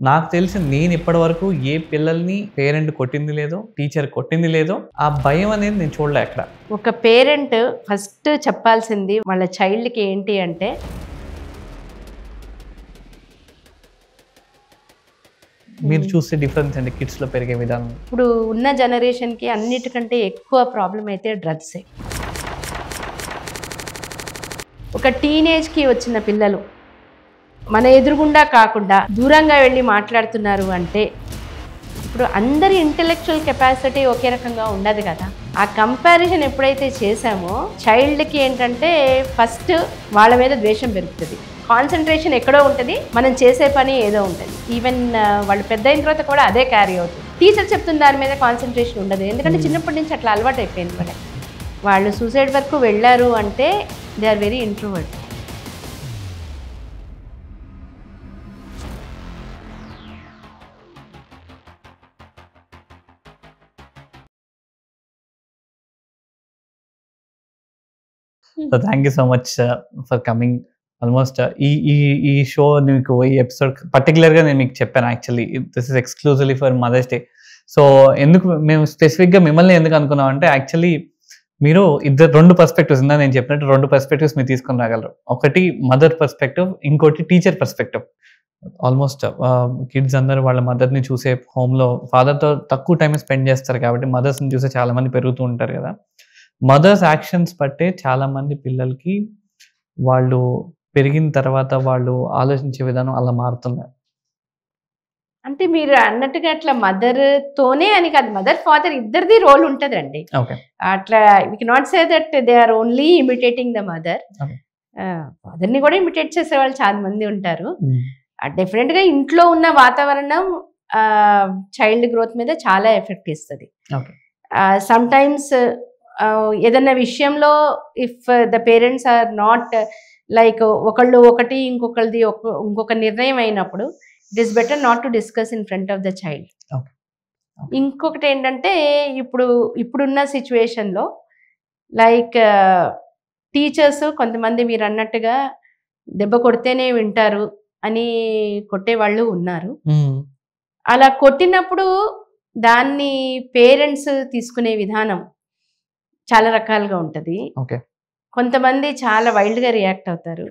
నాకు తెలిసి నేను ఇప్పటివరకు ఏ పిల్లల్ని పేరెంట్ కొట్టింది లేదో, టీచర్ కొట్టింది లేదో. ఆ భయం అనేది నేను చూడలే ఎక్కడ. ఒక పేరెంట్ ఫస్ట్ చెప్పాల్సింది వాళ్ళ చైల్డ్కి ఏంటి అంటే, మీరు చూస్తే డిఫరెన్స్ అండి కిడ్స్లో పెరిగే విధానం. ఇప్పుడు ఉన్న జనరేషన్కి అన్నిటికంటే ఎక్కువ ప్రాబ్లం అయితే డ్రగ్సే. ఒక టీనేజ్కి వచ్చిన పిల్లలు మన ఎదురుగుండా కాకుండా దూరంగా వెళ్ళి మాట్లాడుతున్నారు అంటే, ఇప్పుడు అందరి ఇంటెలెక్చువల్ కెపాసిటీ ఒకే రకంగా ఉండదు కదా. ఆ కంపారిజన్ ఎప్పుడైతే చేసామో చైల్డ్కి ఏంటంటే ఫస్ట్ వాళ్ళ మీద ద్వేషం పెరుగుతుంది, కాన్సన్ట్రేషన్ ఎక్కడో ఉంటుంది, మనం చేసే పని ఏదో ఉంటుంది. ఈవెన్ వాళ్ళు పెద్ద అయిన తర్వాత కూడా అదే క్యారీ అవుతుంది. టీచర్ చెప్తున్న దాని మీద కాన్సన్ట్రేషన్ ఉండదు, ఎందుకంటే చిన్నప్పటి నుంచి అట్లా అలవాటు అయిపోయింది వాళ్ళకి. వాళ్ళు సూసైడ్ వరకు వెళ్ళారు అంటే they are very introvert. So thank you so much for coming. Almost ఈ షో మీకు ఈ ఎపిసోడ్ పర్టికులర్గా నేను మీకు చెప్పాను. Actually this is exclusively for mother's day. So ఎందుకు మేము స్పెసిఫిక్గా మిమ్మల్ని ఎందుకు అనుకున్నాం అంటే, యాక్చువల్లీ మీరు రెండు పర్స్పెక్టివ్స్ ఇందా నేను చెప్పినట్టు రెండు పర్స్పెక్టివ్స్ మీరు తీసుకొని రాగలరు. ఒకటి మదర్ పర్స్పెక్టివ్, ఇంకోటి టీచర్ పర్స్పెక్టివ్. ఆల్మోస్ట్ కిడ్స్ అందరూ వాళ్ళ మదర్ని చూసే హోమ్లో ఫాదర్తో తక్కువ టైం స్పెండ్ చేస్తారు కాబట్టి మదర్స్ని చూసే చాలా మంది పెరుగుతూ ఉంటారు కదా. మదర్స్ యాక్షన్స్ బట్టే చాలామంది పిల్లలకి వాళ్ళు పెరిగిన తర్వాత వాళ్ళు ఆలోచించే విధానం అలా మారుతున్నారు. అంటే మీరు అన్నట్టుగా అట్లా మదర్తోనే అని కాదు, మదర్ ఫాదర్ ఇద్దరిది రోల్ ఉంటుందండి. ఓకే, అట్లా we cannot say that they are only imitating the mother. ఫాదర్ని కూడా ఇమిటేట్ చేసే వాళ్ళు చాలా మంది ఉంటారు. డెఫినెట్గా ఇంట్లో ఉన్న వాతావరణం చైల్డ్ గ్రోత్ మీద చాలా ఎఫెక్ట్ ఇస్తుంది. సమ్ టైమ్స్ ఏదన్నా విషయంలో if the parents are not like ఒకళ్ళు ఒకటి ఇంకొకరిది ఇంకొక నిర్ణయం అయినప్పుడు it is better not to discuss in front of the child. ఇంకొకటి ఏంటంటే ఇప్పుడున్న సిచ్యువేషన్లో లైక్ టీచర్స్ కొంతమంది మీరు అన్నట్టుగా దెబ్బ కొడితేనే వింటారు అని కొట్టేవాళ్ళు ఉన్నారు. అలా కొట్టినప్పుడు దాన్ని పేరెంట్స్ తీసుకునే విధానం చాలా రకాలుగా ఉంటుంది. కొంతమంది చాలా వైల్డ్గా రియాక్ట్ అవుతారు,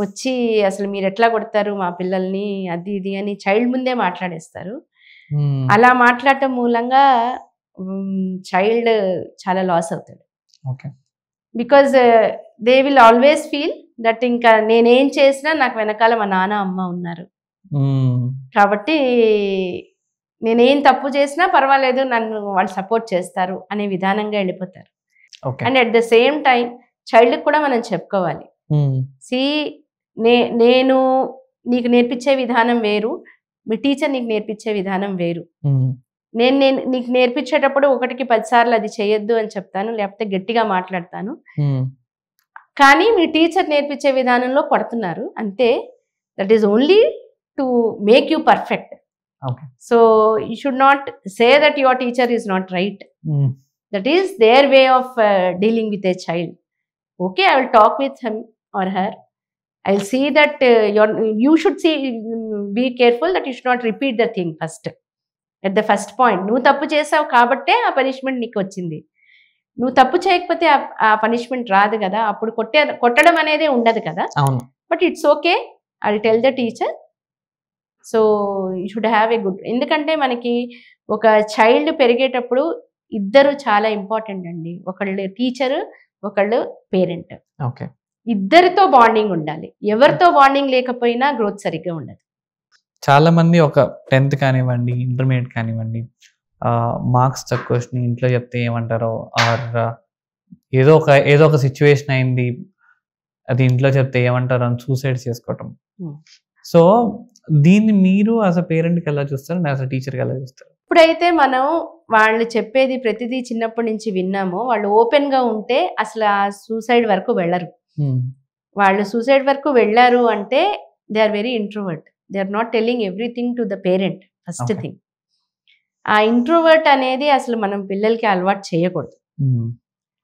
వచ్చి అసలు మీరు ఎట్లా కొడతారు మా పిల్లల్ని అది ఇది అని చైల్డ్ ముందే మాట్లాడేస్తారు. అలా మాట్లాడటం మూలంగా చైల్డ్ చాలా లాస్ అవుతాడు. Because they will always feel that ఇంకా నేనేం చేసినా నాకు వెనకాల మా నాన్న అమ్మ ఉన్నారు కాబట్టి నేనేం తప్పు చేసినా పర్వాలేదు, నన్ను వాళ్ళు సపోర్ట్ చేస్తారు అనే విధానంగా వెళ్ళిపోతారు. And at the same time చైల్డ్కి కూడా మనం చెప్పుకోవాలి, నేను నీకు నేర్పించే విధానం వేరు, మీ టీచర్ నీకు నేర్పించే విధానం వేరు. నేను నీకు నేర్పించేటప్పుడు 1కి 10 సార్లు అది చేయొద్దు అని చెప్తాను, లేకపోతే గట్టిగా మాట్లాడతాను. కానీ మీ టీచర్ నేర్పించే విధానంలో కొడుతున్నారు అంతే. That is only to make you perfect. So you should not say that your teacher is not right. That is their way of dealing with a child. Okay, I will talk with him or her. I will see that you should be careful that you should not repeat the thing first. At the first point, నువ్వు తప్పు చేసావు కాబట్టే ఆ punishment నీకు వచ్చింది. నువ్వు తప్పు చేయకపోతే ఆ పనిష్మెంట్ రాదు కదా, అప్పుడు కొట్టడం అనేది ఉండదు కదా. But it's okay, I will tell the teacher. So you should have a good, ఎందుకంటే మనకి ఒక చైల్డ్ పెరిగేటప్పుడు ఇద్దరు చాలా ఇంపార్టెంట్ అండి. ఒకళ్ళు టీచర్, ఒకళ్ళు పేరెంట్. ఇద్దరితో బాండింగ్ ఉండాలి. ఎవరితో బాండింగ్ లేకపోయినా గ్రోత్ సరిగ్గా ఉండదు. చాలా మంది ఒక 10th కానివ్వండి, ఇంటర్మీడియట్ కానివ్వండి, మార్క్స్ తక్కువ వచ్చినాయి ఇంట్లో చెప్తే ఏమంటారో, ఆర్ ఏదో ఒక సిచ్యువేషన్ అయింది అది ఇంట్లో చెప్తే ఏమంటారో అని సూసైడ్ చేసుకోవటం. సో దీన్ని మీరు యాజ్ అ పేరెంట్కి ఎలా చూస్తారు, యాజ్ అ టీచర్కి ఎలా చూస్తారు? ఇప్పుడైతే మనం వాళ్ళు చెప్పేది ప్రతిదీ చిన్నప్పటి నుంచి విన్నామో, వాళ్ళు ఓపెన్గా ఉంటే అసలు ఆ సూసైడ్ వరకు వెళ్ళరు. వాళ్ళు సూసైడ్ వరకు వెళ్ళారు అంటే they are very introvert. They are not telling everything to the parent. First thing, ఆ ఇంట్రోవర్ట్ అనేది అసలు మనం పిల్లలకి అలవాటు చేయకూడదు.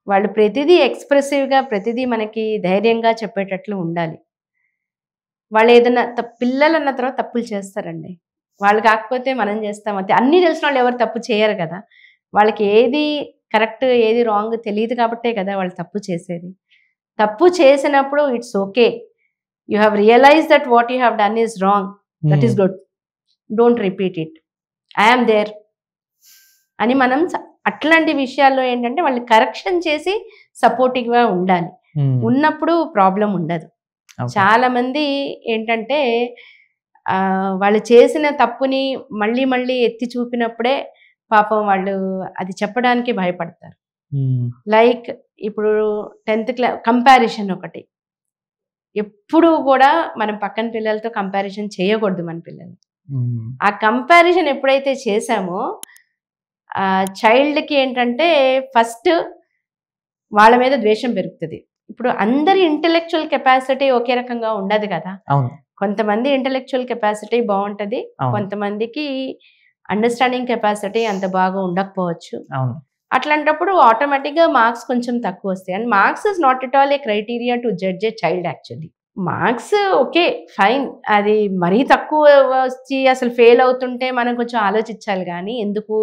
వాళ్ళు ప్రతిదీ ఎక్స్ప్రెసివ్గా, ప్రతిదీ మనకి ధైర్యంగా చెప్పేటట్లు ఉండాలి. వాళ్ళు ఏదైనా పిల్లలు అన్న తర్వాత తప్పులు చేస్తారండి. వాళ్ళు కాకపోతే మనం చేస్తాం అంతే. అన్నీ తెలిసిన వాళ్ళు ఎవరు తప్పు చేయరు కదా. వాళ్ళకి ఏది కరెక్ట్ ఏది రాంగ్ తెలియదు కాబట్టే కదా వాళ్ళు తప్పు చేసేది. తప్పు చేసినప్పుడు it's okay, you have realise that what you have done is wrong, that is good, don't repeat it, I'm there అని మనం అట్లాంటి విషయాల్లో ఏంటంటే వాళ్ళు కరెక్షన్ చేసి సపోర్టివ్గా ఉండాలి. ఉన్నప్పుడు ప్రాబ్లం ఉండదు. చాలా మంది ఏంటంటే వాళ్ళు చేసిన తప్పుని మళ్ళీ మళ్ళీ ఎత్తి చూపినప్పుడే పాపం వాళ్ళు అది చెప్పడానికి భయపడతారు. లైక్ ఇప్పుడు 10th క్లాస్ కంపారిజన్ ఒకటి, ఎప్పుడు కూడా మనం పక్కన పిల్లలతో కంపారిజన్ చేయకూడదు మన పిల్లలు. ఆ కంపారిజన్ ఎప్పుడైతే చేసామో చైల్డ్కి ఏంటంటే ఫస్ట్ వాళ్ళ మీద ద్వేషం పెరుగుతుంది. ఇప్పుడు అందరి ఇంటెలెక్చువల్ కెపాసిటీ ఒకే రకంగా ఉండదు కదా. కొంతమంది ఇంటెలెక్చువల్ కెపాసిటీ బాగుంటుంది, కొంతమందికి అండర్స్టాండింగ్ కెపాసిటీ అంత బాగా ఉండకపోవచ్చు. అట్లాంటప్పుడు ఆటోమేటిక్గా మార్క్స్ కొంచెం తక్కువ వస్తాయి. And marks is not at all A criteria to judge a child. Actually marks okay fine, అది మరీ తక్కువ వచ్చి అసలు ఫెయిల్ అవుతుంటే మనం కొంచెం ఆలోచించాలి. కానీ ఎందుకు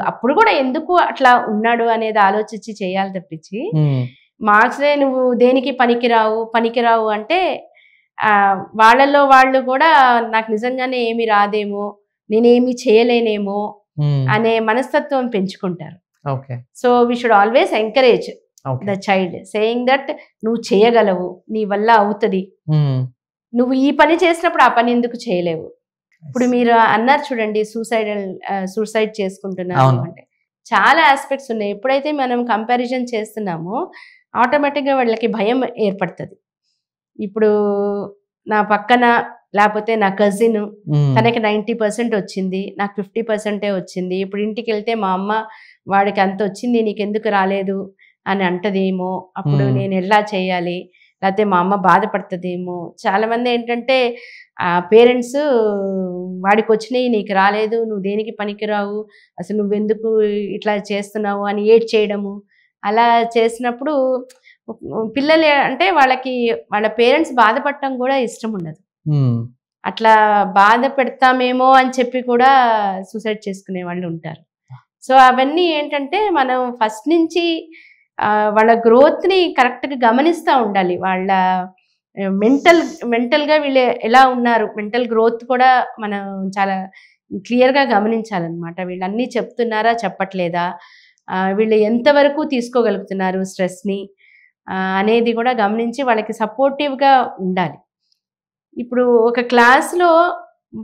అప్పుడు కూడా ఎందుకు అట్లా ఉన్నాడు అనేది ఆలోచించి చేయాలి తప్పించి మార్క్స్లే నువ్వు దేనికి పనికిరావు అంటే వాళ్ళలో వాళ్ళు కూడా నాకు నిజంగానే ఏమి రాదేమో, నేనేమి చేయలేనేమో అనే మనస్తత్వం పెంచుకుంటారు. So we should always encourage the child, saying that నువ్వు చేయగలవు, నీ వల్ల అవుతుంది, నువ్వు ఈ పని చేసినప్పుడు ఆ పని ఎందుకు చేయలేవు. ఇప్పుడు మీరు అన్నారు చూడండి, సూసైడ్ చేసుకుంటున్నారు అంటే చాలా ఆస్పెక్ట్స్ ఉన్నాయి. ఎప్పుడైతే మనం కంపారిజన్ చేస్తున్నామో ఆటోమేటిక్గా వాళ్ళకి భయం ఏర్పడుతుంది. ఇప్పుడు నా పక్కన లేకపోతే నా కజిన్ తనకి 90% వచ్చింది, నాకు 50% వచ్చింది. ఇప్పుడు ఇంటికి వెళ్తే మా అమ్మ వాడికి అంత వచ్చింది నీకెందుకు రాలేదు అని అంటదేమో, అప్పుడు నేను ఎలా చేయాలి, లేకపోతే మా అమ్మ బాధపడుతుందేమో. చాలామంది ఏంటంటే పేరెంట్స్ వాడికి వచ్చినాయి నీకు రాలేదు, నువ్వు దేనికి పనికిరావు, అసలు నువ్వెందుకు ఇట్లా చేస్తున్నావు అని ఏడ్ చేయడము. అలా చేసినప్పుడు పిల్లలు అంటే వాళ్ళకి వాళ్ళ పేరెంట్స్ బాధపడటం కూడా ఇష్టం ఉండదు. అట్లా బాధ పెడతామేమో అని చెప్పి కూడా సూసైడ్ చేసుకునే వాళ్ళు ఉంటారు. సో అవన్నీ ఏంటంటే మనం ఫస్ట్ నుంచి వాళ్ళ గ్రోత్ని కరెక్ట్గా గమనిస్తూ ఉండాలి. వాళ్ళ మెంటల్గా వీళ్ళు ఎలా ఉన్నారు, మెంటల్ గ్రోత్ కూడా మనం చాలా క్లియర్గా గమనించాలన్నమాట. వీళ్ళు అన్నీ చెప్తున్నారా చెప్పట్లేదా, వీళ్ళు ఎంతవరకు తీసుకోగలుగుతున్నారు స్ట్రెస్ని అనేది కూడా గమనించి వాళ్ళకి సపోర్టివ్గా ఉండాలి. ఇప్పుడు ఒక క్లాస్లో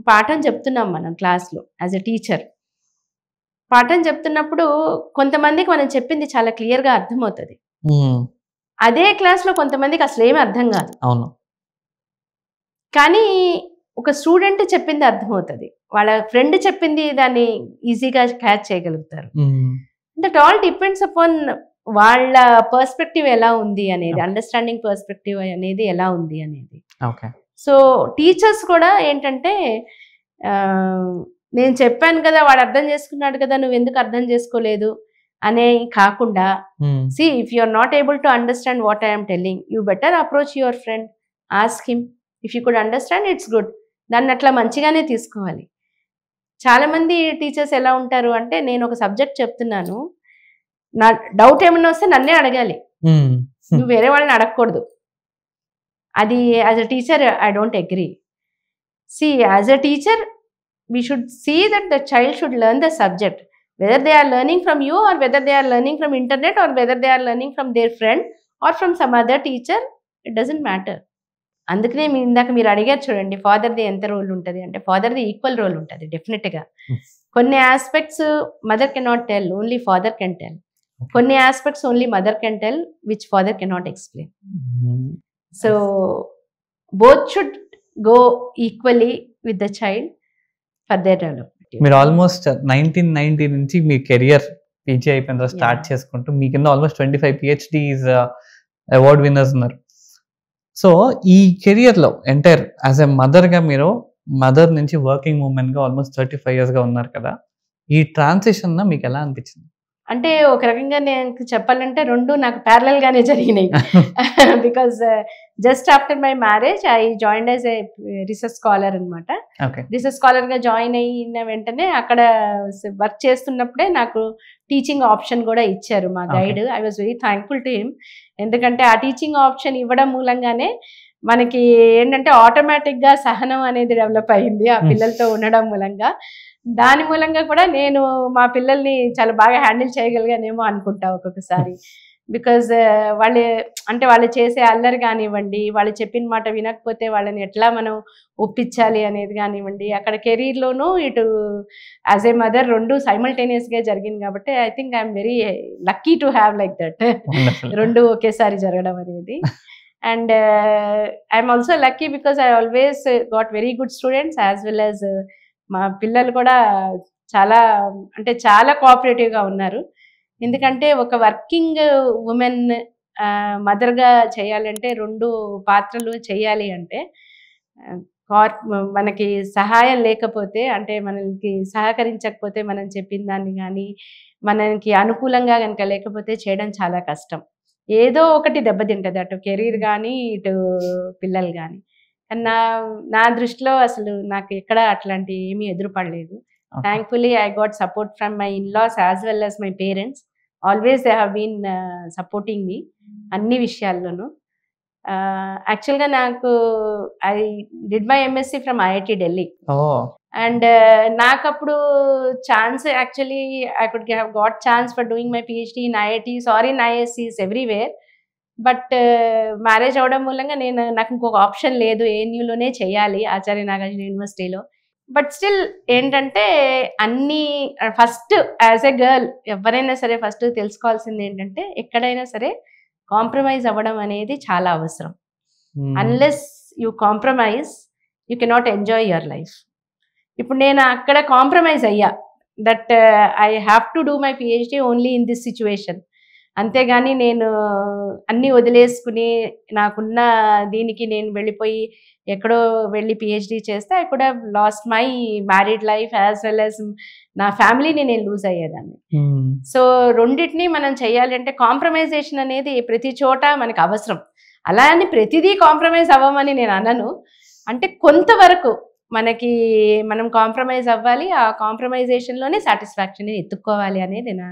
పాఠం చెప్తున్నాం మనం, క్లాస్లో యాజ్ ఎ టీచర్ పాఠం చెప్తున్నప్పుడు కొంతమందికి మనం చెప్పింది చాలా క్లియర్గా అర్థమవుతుంది. అదే క్లాస్లో కొంతమందికి అసలు ఏమీ అర్థం కాదు. అవును, కానీ ఒక స్టూడెంట్ చెప్పింది అర్థమవుతుంది, వాళ్ళ ఫ్రెండ్ చెప్పింది దాన్ని ఈజీగా క్యాచ్ చేయగలుగుతారు. దట్ ఆల్ డిపెండ్స్ అపాన్ వాళ్ళ పర్స్పెక్టివ్ ఎలా ఉంది అనేది, అండర్స్టాండింగ్ పర్స్పెక్టివ్ అనేది ఎలా ఉంది అనేది. సో టీచర్స్ కూడా ఏంటంటే నేను చెప్పాను కదా వాడు అర్థం చేసుకున్నాడు కదా నువ్వు ఎందుకు అర్థం చేసుకోలేదు అనే కాకుండా, see if you are not able to understand what I am telling, you better approach your friend, ask him, if you could understand it's good. దాన్ని అట్లా మంచిగానే తీసుకోవాలి. చాలామంది టీచర్స్ ఎలా ఉంటారు అంటే, నేను ఒక సబ్జెక్ట్ చెప్తున్నాను, నా డౌట్ ఏమన్నా వస్తే నన్నే అడగాలి, నువ్వు వేరే వాళ్ళని అడగకూడదు. అది as a teacher I don't agree. See, as a teacher we should see that the child should learn the subject, whether they are learning from you or whether they are learning from internet or whether they are learning from their friend or from some other teacher, it doesn't matter. అందుకనే ఇందాక మీరు అడిగారు చూడండి, ఫాదర్ది ఎంత role ఉంటుంది అంటే, ఫాదర్ది equal role ఉంటుంది డెఫినెట్గా. కొన్ని aspects mother cannot tell, only father can tell. కొన్ని aspects only mother can tell which father cannot explain. So both should go equally with the child for their development. మీరు almost 1990 నుంచి మీ career PG అయిపోయిన తర్వాత start చేసుకుంటూ మీ కింద almost 25 PhDs award winners ఉన్నారు. So ఈ కెరియర్లో ఎంటైర్ యాజ్ ఎ మదర్గా మీరు మదర్ నుంచి వర్కింగ్ ఉమెన్గా ఆల్మోస్ట్ 35 yearsగా ఉన్నారు కదా, ఈ ట్రాన్సిషన్ మీకు ఎలా అనిపించింది? అంటే ఒక రకంగా నేను చెప్పాలంటే రెండు నాకు ప్యారలల్ గానే జరిగినాయి. Because just after my marriage I join as a research scholar అనమాట. రీసెర్చ్ స్కాలర్ గా జాయిన్ అయిన వెంటనే అక్కడ వర్క్ చేస్తున్నప్పుడే నాకు టీచింగ్ ఆప్షన్ కూడా ఇచ్చారు మా guide. I was very thankful to him. ఎందుకంటే ఆ టీచింగ్ ఆప్షన్ ఇవ్వడం మూలంగానే మనకి ఏంటంటే ఆటోమేటిక్ గా సహనం అనేది డెవలప్ అయింది ఆ పిల్లలతో ఉండడం మూలంగా. దాని మూలంగా కూడా నేను మా పిల్లల్ని చాలా బాగా హ్యాండిల్ చేయగలిగానేమో అనుకుంటా ఒక్కొక్కసారి. బికాజ్ వాళ్ళు చేసే అల్లరి కానివ్వండి, వాళ్ళు చెప్పిన మాట వినకపోతే వాళ్ళని ఎట్లా మనం ఒప్పించాలి అనేది కానివ్వండి, అక్కడ కెరీర్లోనూ ఇటు యాజ్ ఏ మదర్ రెండు సైమల్టేనియస్గా జరిగింది కాబట్టి I think I'm very lucky to have like that. రెండు ఒకేసారి జరగడం అనేది. And I'm also lucky because I always got very good students as well as మా పిల్లలు కూడా చాలా కోఆపరేటివ్గా ఉన్నారు. ఎందుకంటే ఒక వర్కింగ్ ఉమెన్ మదర్గా చేయాలంటే రెండు పాత్రలు చేయాలి అంటే మనకి సహాయం లేకపోతే, అంటే మనకి సహకరించకపోతే, మనం చెప్పిన దాన్ని కానీ మనకి అనుకూలంగా కనుక లేకపోతే చేయడం చాలా కష్టం. ఏదో ఒకటి దెబ్బతింటుంది, అటు కెరీర్ కానీ ఇటు పిల్లలు కానీ. నా దృష్టిలో అసలు నాకు ఎక్కడ అట్లాంటి ఏమీ ఎదురుపడలేదు. Thankfully I got support from my in-laws as well as my parents. Always they have been supporting me అన్ని విషయాల్లోనూ. యాక్చువల్గా నాకు I did my MSc from IIT Delhi. And నాకు అప్పుడు chance actually I could have got chance for doing my PhD in IITs or in ఐఎస్సీస్ everywhere. But marriage అవడం మూలంగా నాకు ఇంకొక ఆప్షన్ లేదు, ఏఎన్యూలోనే చేయాలి ఆచార్య నాగార్జున యూనివర్సిటీలో. బట్ స్టిల్ ఏంటంటే అన్నీ ఫస్ట్ యాజ్ ఎ గర్ల్ ఎవరైనా సరే ఫస్ట్ తెలుసుకోవాల్సింది ఏంటంటే ఎక్కడైనా సరే కాంప్రమైజ్ అవ్వడం అనేది చాలా అవసరం. Unless you compromise you cannot enjoy your life. ఇప్పుడు నేను అక్కడ కాంప్రమైజ్ అయ్యా that I have to do my PhD only in this situation. అంతేగాని నేను అన్నీ వదిలేసుకుని నాకున్న దీనికి నేను వెళ్ళిపోయి ఎక్కడో వెళ్ళి పిహెచ్డి చేస్తే I could have lost my married life as well as నా ఫ్యామిలీని నేను లూజ్ అయ్యేదాన్ని. సో రెండింటినీ మనం చేయాలి అంటే కాంప్రమైజేషన్ అనేది ప్రతి చోట మనకు అవసరం. అలా అని ప్రతిదీ కాంప్రమైజ్ అవ్వమని నేను అనను. అంటే కొంతవరకు మనం కాంప్రమైజ్ అవ్వాలి, ఆ కాంప్రమైజేషన్లోనే సాటిస్ఫాక్షన్ ఎత్తుక్కోవాలి అనేది నా.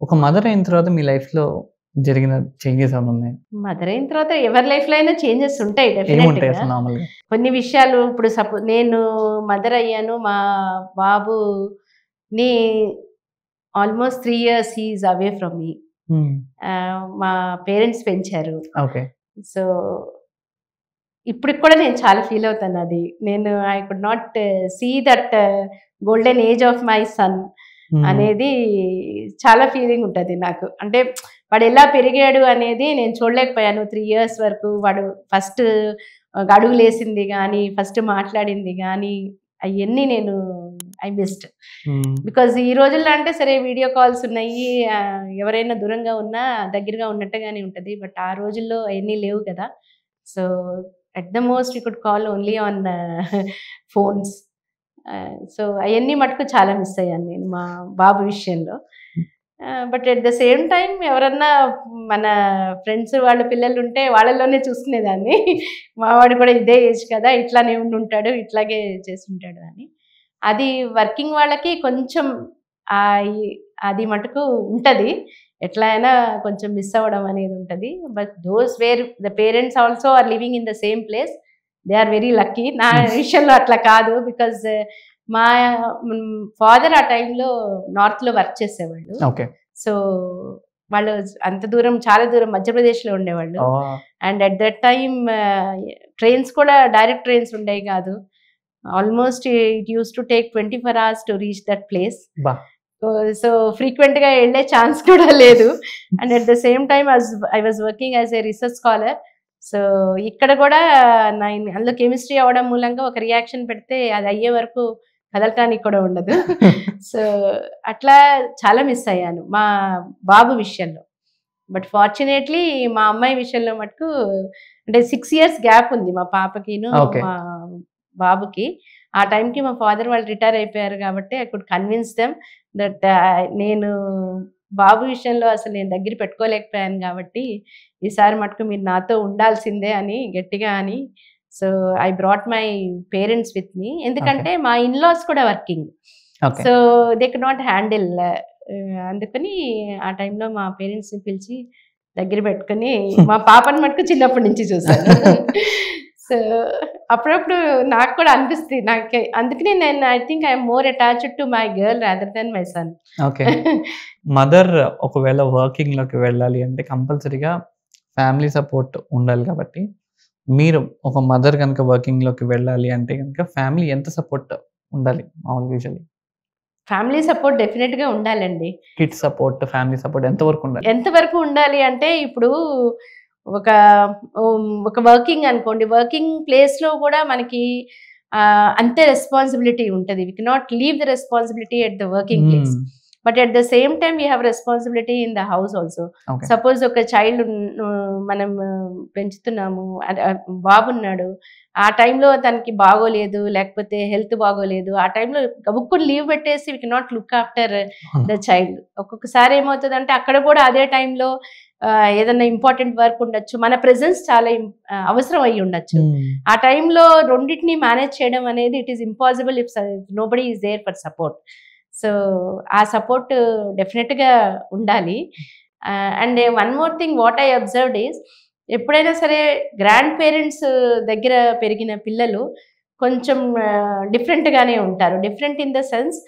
ఒక మదర్ అయిన తర్వాత మీ లైఫ్లో జరిగిన చేంజెస్ ఏమైనా ఉన్నాయి? మదర్ అయిన తర్వాత ఎవరి లైఫ్లో అయినా చేంజెస్ ఉంటాయి డెఫినెట్గా. కొన్ని విషయాలు ఇప్పుడు నేను మదర్ అయ్యాను, మా బాబుని almost 3 years he is away from me. మా పేరెంట్స్ పెంచారు. సో ఇప్పటికి కూడా నేను చాలా ఫీల్ అవుతాను. అది I could not see that golden age of my son అనేది చాలా ఫీలింగ్ ఉంటుంది నాకు. అంటే వాడు ఎలా పెరిగాడు అనేది నేను చూడలేకపోయాను 3 years వరకు. వాడు ఫస్ట్ అడుగులు వేసింది కానీ, ఫస్ట్ మాట్లాడింది కానీ అవన్నీ ఐ మిస్డ్. బికాజ్ ఈ రోజుల్లో అంటే సరే వీడియో కాల్స్ ఉన్నాయి, ఎవరైనా దూరంగా ఉన్నా దగ్గరగా ఉన్నట్టుగానే ఉంటుంది. బట్ ఆ రోజుల్లో అవన్నీ లేవు కదా. So at the most you could call only on phones. So అవన్నీ మటుకు చాలా మిస్ అయ్యాను నేను మా బాబు విషయంలో. But at the same time ఎవరన్నా మన ఫ్రెండ్స్ వాళ్ళ పిల్లలు ఉంటే వాళ్ళలోనే చూసుకునేదాన్ని. మావాడు కూడా ఇదే ఏజ్ కదా, ఇట్లానే ఉంటాడు, ఇట్లాగే చేస్తుంటాడు అని. అది వర్కింగ్ వాళ్ళకి కొంచెం అది మటుకు ఉంటుంది, ఎట్లా అయినా కొంచెం మిస్ అవ్వడం అనేది ఉంటుంది. But those where the parents also are living in the same place, they are very lucky. నా విషయంలో అట్లా కాదు. బికాజ్ మా ఫాదర్ ఆ టైంలో నార్త్లో వర్క్ చేసేవాళ్ళు. సో వాళ్ళు అంత దూరం, చాలా దూరం మధ్యప్రదేశ్లో ఉండేవాళ్ళు. And at that time trains కూడా డైరెక్ట్ ట్రైన్స్ ఉండేవి కాదు. Almost it use to take 24 hours to reach that place. So ఫ్రీక్వెంట్గా వెళ్ళే ఛాన్స్ కూడా లేదు. And at the same time I was working as a research scholar. So ఇక్కడ కూడా అందులో కెమిస్ట్రీ అవ్వడం మూలంగా ఒక రియాక్షన్ పెడితే అది అయ్యే వరకు కదలటానికి కూడా ఉండదు. సో అట్లా చాలా మిస్ అయ్యాను మా బాబు విషయంలో. బట్ ఫార్చునేట్లీ మా అమ్మాయి విషయంలో మటుకు అంటే 6 years గ్యాప్ ఉంది మా పాపకిను మా బాబుకి. ఆ టైంకి మా ఫాదర్ వాళ్ళు రిటైర్ అయిపోయారు కాబట్టి I could convince them that నేను బాబు విషయంలో అసలు నేను దగ్గర పెట్టుకోలేకపోయాను కాబట్టి ఈసారి మటుకు మీరు నాతో ఉండాల్సిందే అని గట్టిగా అని, so I brought my parents with me. ఎందుకంటే మా ఇన్లాస్ కూడా working, so they can not handle. అందుకని ఆ టైంలో మా పేరెంట్స్ని పిలిచి దగ్గర పెట్టుకుని మా పాపని మటుకు చిన్నప్పటి నుంచి చూసాను. సో అప్పుడప్పుడు నాకు కూడా అనిపిస్తుంది నాకు, అందుకని నేను I think I'm more attached to my girl rather than my son. Okay. Mother ఒకవేళ వర్కింగ్ లోకి వెళ్ళాలి అంటే కంపల్సరీగా ఫ్యామిలీ సపోర్ట్ ఉండాలి కాబట్టి, మీరు ఒక మదర్ కనుక వర్కింగ్ లోకి వెళ్ళాలి అంటే కనుక ఫ్యామిలీ ఎంత సపోర్ట్ ఉండాలి మామూలుగా యూజువల్లీ? ఫ్యామిలీ సపోర్ట్ డెఫినెట్గా ఉండాలండి. కిడ్స్ సపోర్ట్, ఫ్యామిలీ సపోర్ట్ ఎంతవరకు ఉండాలి? ఎంతవరకు ఉండాలి అంటే ఇప్పుడు ఒక వర్కింగ్ అనుకోండి, వర్కింగ్ ప్లేస్లో కూడా మనకి అంతే రెస్పాన్సిబిలిటీ ఉంటుంది. We cannot leave the responsibility at the working place, but at the same time we have responsibility in the house also. Suppose ఒక చైల్డ్ మనం పెంచుతున్నాము, బాబున్నాడు, ఆ టైంలో తనకి బాగోలేదు, లేకపోతే హెల్త్ బాగోలేదు, ఆ టైంలో గబుక్కుని లీవ్ పెట్టేసి we cannot look after the child. ఒక్కొక్కసారి ఏమవుతుందంటే అక్కడ కూడా అదే టైంలో ఏదన్నా ఇంపార్టెంట్ వర్క్ ఉండొచ్చు, మన ప్రెజెన్స్ చాలా అవసరం అయ్యి ఉండొచ్చు. ఆ టైంలో రెండింటిని మేనేజ్ చేయడం అనేది it is impossible if nobody is there for support. So ఆ సపోర్ట్ డెఫినెట్గా ఉండాలి. And one more thing what I observed is, ఎప్పుడైనా సరే గ్రాండ్ పేరెంట్స్ దగ్గర పెరిగిన పిల్లలు కొంచెం డిఫరెంట్గానే ఉంటారు. డిఫరెంట్ ఇన్ ద సెన్స్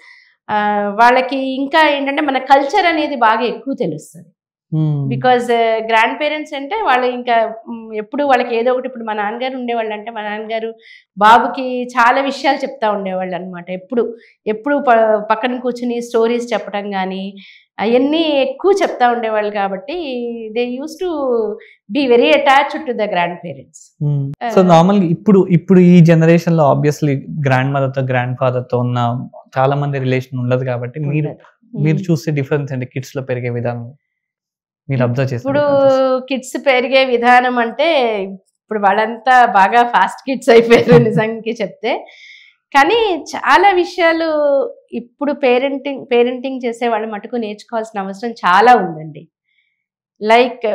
వాళ్ళకి ఇంకా ఏంటంటే మన కల్చర్ అనేది బాగా ఎక్కువ తెలుస్తుంది. బికాజ్ గ్రాండ్ పేరెంట్స్ అంటే వాళ్ళు ఇంకా ఎప్పుడు వాళ్ళకి ఏదో ఒకటి, ఇప్పుడు మా నాన్నగారు ఉండేవాళ్ళు అంటే మా నాన్నగారు బాబుకి చాలా విషయాలు చెప్తా ఉండేవాళ్ళు అనమాట. ఎప్పుడు పక్కన కూర్చుని స్టోరీస్ చెప్పడం కానీ అవన్నీ ఎక్కువ చెప్తా ఉండేవాళ్ళు కాబట్టి they use to be very attached to the grand parents. So నార్మల్గా ఇప్పుడు ఈ జనరేషన్ లో ఆబ్వియస్లీ గ్రాండ్ మదర్ తో గ్రాండ్ ఫాదర్ తో ఉన్న చాలా మంది రిలేషన్ ఉండదు కాబట్టి మీరు చూసే డిఫరెన్స్ అంటే కిడ్స్ లో పెరిగే విధానం మీరు అబ్జర్వ్ చేస్తారు? ఇప్పుడు కిడ్స్ పెరిగే విధానం అంటే ఇప్పుడు వాళ్ళంతా బాగా ఫాస్ట్ కిడ్స్ అయిపోయారు నిజంగా చెప్తే. కానీ చాలా విషయాలు ఇప్పుడు పేరెంటింగ్ చేసే వాళ్ళు మటుకు నేర్చుకోవాల్సిన అవసరం చాలా ఉందండి. లైక్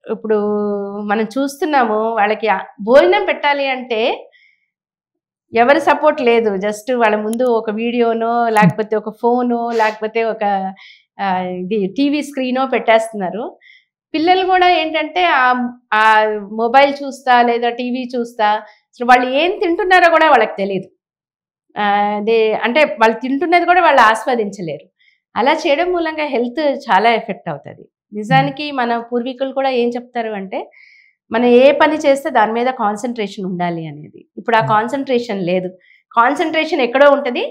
ఇప్పుడు మనం చూస్తున్నాము, వాళ్ళకి భోజనం పెట్టాలి అంటే ఎవరి సపోర్ట్ లేదు, జస్ట్ వాళ్ళ ముందు ఒక వీడియోనో లేకపోతే ఒక ఫోనో లేకపోతే ఒక ఇది టీవీ స్క్రీనో పెట్టేస్తున్నారు. పిల్లలు కూడా ఏంటంటే ఆ మొబైల్ చూస్తా లేదా టీవీ చూస్తా అసలు వాళ్ళు ఏం తింటున్నారో కూడా వాళ్ళకి తెలియదు. అంటే వాళ్ళు తింటున్నది కూడా వాళ్ళు ఆస్వాదించలేరు. అలా చేయడం మూలంగా హెల్త్ చాలా ఎఫెక్ట్ అవుతుంది. నిజానికి మన పూర్వీకులు కూడా ఏం చెప్తారు అంటే మనం ఏ పని చేస్తే దాని మీద కాన్సన్ట్రేషన్ ఉండాలి అనేది. ఇప్పుడు ఆ కాన్సన్ట్రేషన్ లేదు. కాన్సన్ట్రేషన్ ఎక్కడో ఉంటుంది,